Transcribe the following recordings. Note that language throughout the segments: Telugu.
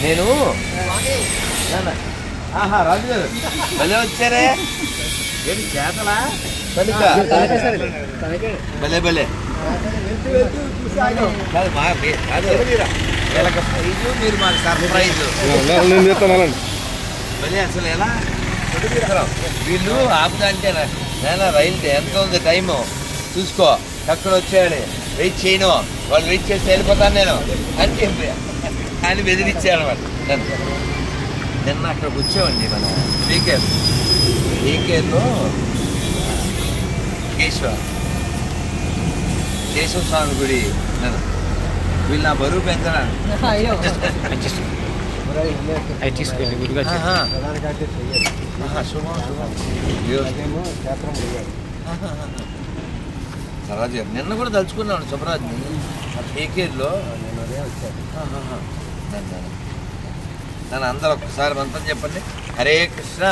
నేను రాజు గారు భలే వచ్చారే ఏంటి చేతలా భలే భలే మీరు మాకు సర్ప్రైజ్ భలే అసలు ఎలా వీళ్ళు ఆపుదంటే నేను రైలు ఎంత ఉంది టైము చూసుకో అక్కడ వచ్చాడు వెయిట్ చేయను వాళ్ళు వెయిట్ చేసి వెళ్ళిపోతాను నేను అని చెప్పి అని బెదిరించాడు అనమాట నిన్న అక్కడికి వచ్చామండి మన డీకేలో కేశవ స్వామి గుడి నేను వీళ్ళు నా బరువు పెంచడానికి సరాజు గారు నిన్న కూడా తలుచుకున్నాను శుభరాజ్ని ఏకేర్లో నన్ను అందరూ ఒక్కసారి మంత్రం చెప్పండి హరే కృష్ణ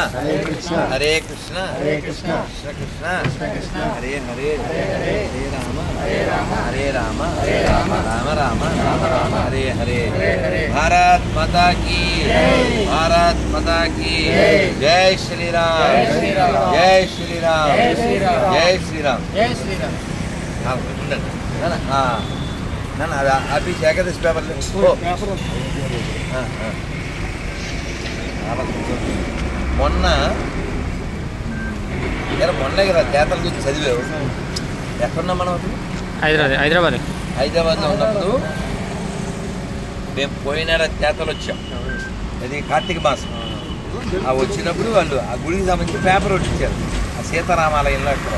హరే కృష్ణ కృష్ణ కృష్ణ హరే హరే హరే రామ హరే రామ రామ రామ రామ హరే హరే భారత్ మాతా కీ భారత్ మాతా కీ జై శ్రీరామ్ జై శ్రీరామ్ జై శ్రీరామ్ ఉండండి నన్ను అవి ఏకాదశి పేపర్లు మొన్న కదా జాతర గురించి చదివావు ఎక్కడున్నాం మనం అప్పుడు హైదరాబాద్లో ఉన్నప్పుడు మేము పోయిన జాతరలు వచ్చాం అది కార్తీక మాసం ఆ వచ్చినప్పుడు వాళ్ళు ఆ గుడికి సంబంధించి పేపర్ ఒకటి ఇచ్చారు ఆ సీతారామాలయంలో అక్కడ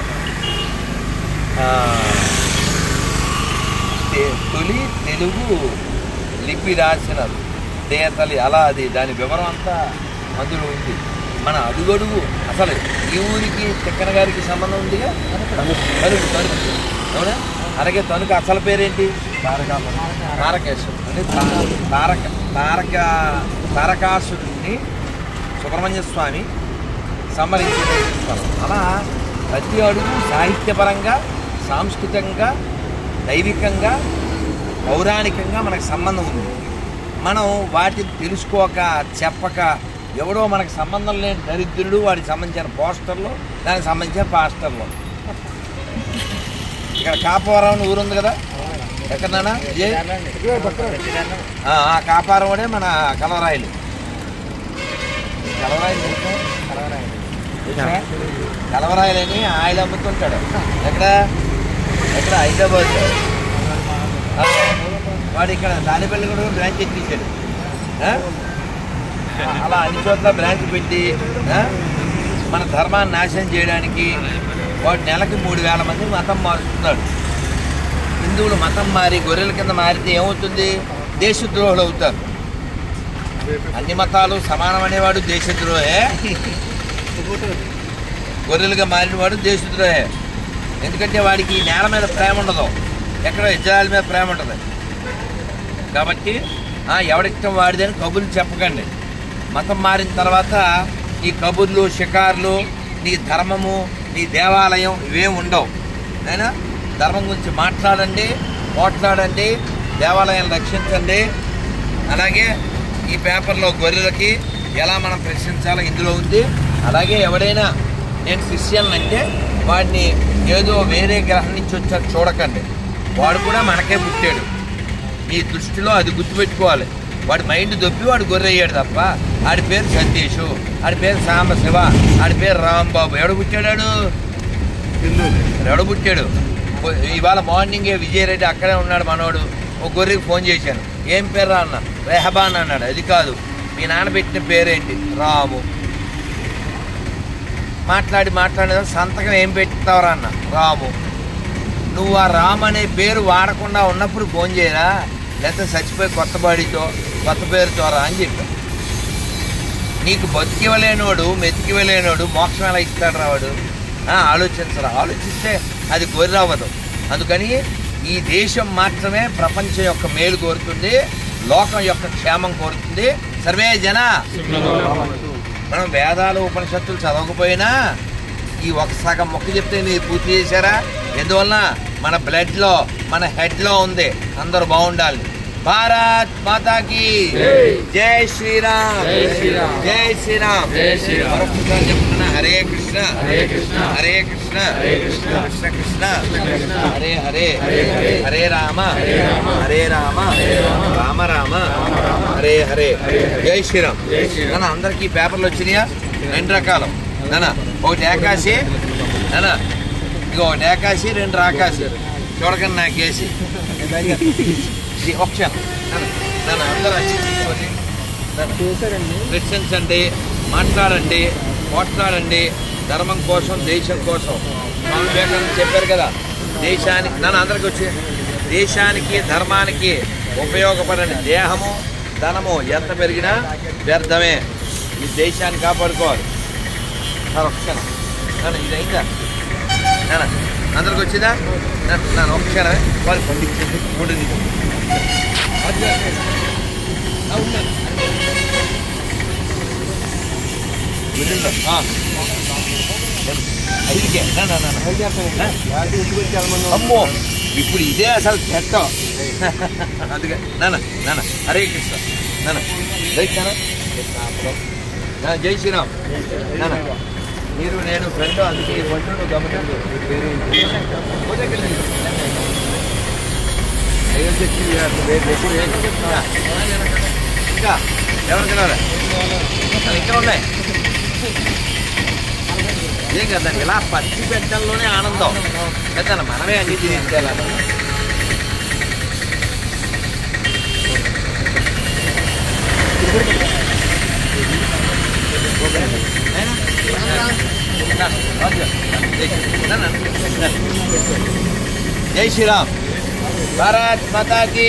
తొలి తెలుగు లిపి రాసిన దేతలి అలా అది దాని వివరం అంతా అందులో ఉంది మన అడుగడుగు అసలు ఈ ఊరికి తిక్కన గారికి సంబంధం ఉందిగా తణుకు అవునా అలాగే తణుకు అసలు పేరేంటి తారకేశ్వరుడు అంటే తారకాసురుడిని సుబ్రహ్మణ్య స్వామి సంహరించే స్థలం అలా ప్రతి అడుగు సాహిత్యపరంగా సాంస్కృతికంగా దైవికంగా పౌరాణికంగా మనకు సంబంధం ఉంది మనం వాటిని తెలుసుకోక చెప్పక ఎవడో మనకు సంబంధం లేని దరిద్రుడు వాడికి సంబంధించిన పోస్టర్లు దానికి సంబంధించిన పాస్టర్లు ఇక్కడ కాపవరం ఊరు ఉంది కదా ఎక్కడన్నా ఆ కాపారం కూడా మన కలవరాయిలు కలవరాయిలని ఆయిల్ అమ్ముతుంటాడు ఎక్కడ హైదరాబాద్ వాడు ఇక్కడ దానిపల్లి కూడా బ్రాంచ్ ఎక్కించాడు అలా అన్ని చోట్ల బ్రాంచ్ పెట్టి మన ధర్మాన్ని నాశనం చేయడానికి వాడు నెలకి 3,000 మంది మతం మారుస్తున్నాడు. హిందువులు మతం మారి గొర్రెల కింద మారితే ఏమవుతుంది? దేశద్రోహులు అవుతారు. అన్ని మతాలు సమానం అనేవాడు దేశద్రోహే, గొర్రెలుగా మారినవాడు దేశద్రోహే. ఎందుకంటే వాడికి ఈ నేల మీద ప్రేమ ఉండదు, ఎక్కడో ఇజ్రాయెల్ మీద ప్రేమ ఉంటుంది. కాబట్టి ఎవడిష్టం వాడిదని కబుర్లు చెప్పకండి. మతం మారిన తర్వాత నీ కబుర్లు షికార్లు, నీ ధర్మము, నీ దేవాలయం ఇవేం ఉండవు. అయినా ధర్మం గురించి మాట్లాడండి, పోట్లాడండి, దేవాలయాన్ని రక్షించండి. అలాగే ఈ పేపర్లో గొర్రెలకి ఎలా మనం ప్రశ్నించాలో ఇందులో ఉంది. అలాగే ఎవడైనా నేను క్రిస్టియన్ అంటే వాడిని ఏదో వేరే గ్రహం నుంచి వచ్చారు చూడకండి. వాడు కూడా మనకే పుట్టాడు. మీ దృష్టిలో అది గుర్తుపెట్టుకోవాలి. వాడి మైండ్ దొబ్బి వాడు గొర్రె అయ్యాడు తప్ప ఆడి పేరు సతీషు, ఆడి పేరు సాంబశివ, ఆడి పేరు రాంబాబు. ఎవడు పుట్టాడు? ఎవడు పుట్టాడు? ఇవాళ మార్నింగే విజయరెడ్డి అక్కడే ఉన్నాడు మనోడు. ఒక గొర్రెకి ఫోన్ చేశాను, ఏం పేరు అన్న? రెహబాన్ అన్నాడు. అది కాదు, మీ నాన్న పెట్టిన పేరేంటి? రాము. మాట్లాడి సంతకం ఏం పెడతావురా అన్న? రాము. నువ్వు ఆ రామ్ అనే పేరు వాడకుండా ఉన్నప్పుడు ఫోన్ చేయరా, లేకపోతే చచ్చిపోయి కొత్త బాడీతో కొత్త పేరుతో రా అని చెప్పా. నీకు బతికివ్వలేనోడు మెతికివ్వలేనోడు మోక్షం ఎలా ఇస్తాడు రావాడు? ఆలోచించరా. ఆలోచిస్తే అది గొర్రె అవ్వదు. అందుకని ఈ దేశం మాత్రమే ప్రపంచం యొక్క మేలు కోరుతుంది, లోకం యొక్క క్షేమం కోరుతుంది. సర్వే జన. మనం వేదాలు ఉపనిషత్తులు చదవకపోయినా ఈ ఒక సగం మొక్క చెప్తే మీరు పూర్తి చేశారా? ఎందువలన మన బ్లడ్లో మన హెడ్లో ఉంది అందరూ బాగుండాలి. భారత్ మాతా కీ జై శ్రీరామ్ జై శ్రీరామ్ మరొకసారి చెప్తున్నా హరే కృష్ణ హరే కృష్ణ కృష్ణ కృష్ణ హరే హరే హరే రామ హరే రామ రామ రామ హరే హరే జై శ్రీరామ్ నాన్న అందరికీ పేపర్లు వచ్చినాయా 2 రకాలు నాన్న ఒకటి ఏకాశి నాన్న ఇగో ఒకటి ఏకాశి 2 రాకాశి చూడకండి నాకేసి ఆప్షన్ నన్ను అందరూ ప్రశ్నించండి మాట్లాడండి పోట్లాడండి ధర్మం కోసం దేశం కోసం స్వామి వివేకానంద చెప్పారు కదా దేశానికి నన్ను అందరికి వచ్చి దేశానికి ధర్మానికి ఉపయోగపడని దేహము ధనము ఎంత పెరిగినా వ్యర్థమే ఈ దేశాన్ని కాపాడుకోవాలి సార్ ఒక క్షణం నన్ను ఇది అయిందా నాన్న అందరికి వచ్చిందా నన్ను ఒక క్షణమే వాళ్ళు పండించింది మూడుని అమ్మో ఇప్పుడు ఇదే అసలు చట్టం అందుకే నాన్న హరే కృష్ణ నాన్న జై శ్రీరామ్ నాన్న మీరు నేను ఫ్రెండ్ అందుకే ఈ వంటను గమనించు ఇంకా ఎవరు తినాలి ఇక్కడ ఉన్నాయి ఏం కదా ఇలా పచ్చి పెట్టడంలోనే ఆనందం పెద్ద మనమే అన్ని తినేయాలి జై శ్రీరామ్ భారత్ మాతా కీ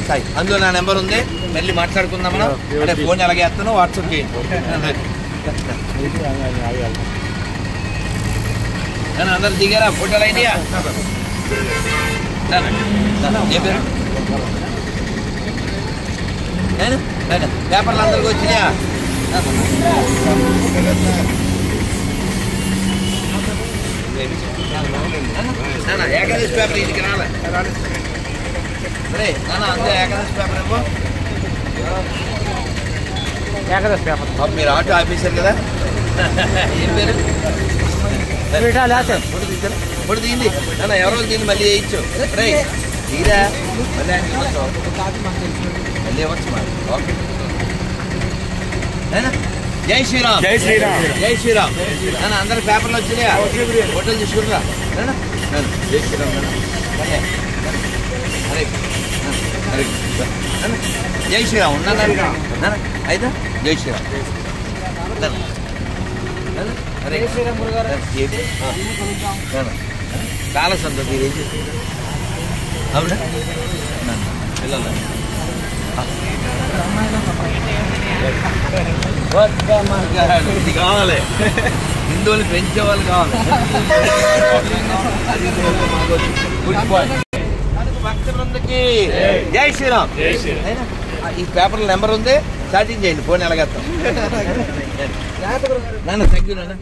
సాయి అందులో నా నెంబర్ ఉంది మళ్ళీ మాట్లాడుకుందాం మనం అంటే ఫోన్ ఎలాగే వేస్తాను వాట్సాప్ చేయండి అందరు దిగారా ఫోటోలు అయినాయా ఏ పేరు పేపర్లు అందరికి వచ్చినాయా ఏకాదశి పేపర్ ఇంటికి రాలే సరే నాన్న అంతే ఏకాదశి పేపర్ ఏమో ఏకాదశి పేపర్ మీరు ఆటో ఆఫీసర్ కదా ఏం పేరు ఇప్పుడు దిగింది నాన్న ఎవరో దీన్ని మళ్ళీ వేయచ్చు రే దిగిరా మళ్ళీ మళ్ళీ ఇవ్వచ్చు మరి ఓకే జై శ్రీరామ్ జై శ్రీరామ్ జై శ్రీరామ్ నాన్న అందరి పేపర్లు వచ్చినాయా హోటల్ తీసుకుంటారా జై శ్రీరామ్ హరే హరే జై శ్రీరామ్ ఉన్నా అయితే జై శ్రీరామ్ హరే చాలా సంతోషం మీరు ఏం చేస్తారు అవునా పిల్లలు ఇది కావాలి హిందువులు పెంచే వాళ్ళు కావాలి భక్త బృందకి జై శ్రీరామ్ ఈ పేపర్ నెంబర్ ఉంది చాటింగ్ చేయండి ఫోన్ ఎలాగేస్తాం నాన్న థ్యాంక్ యూ నాన్న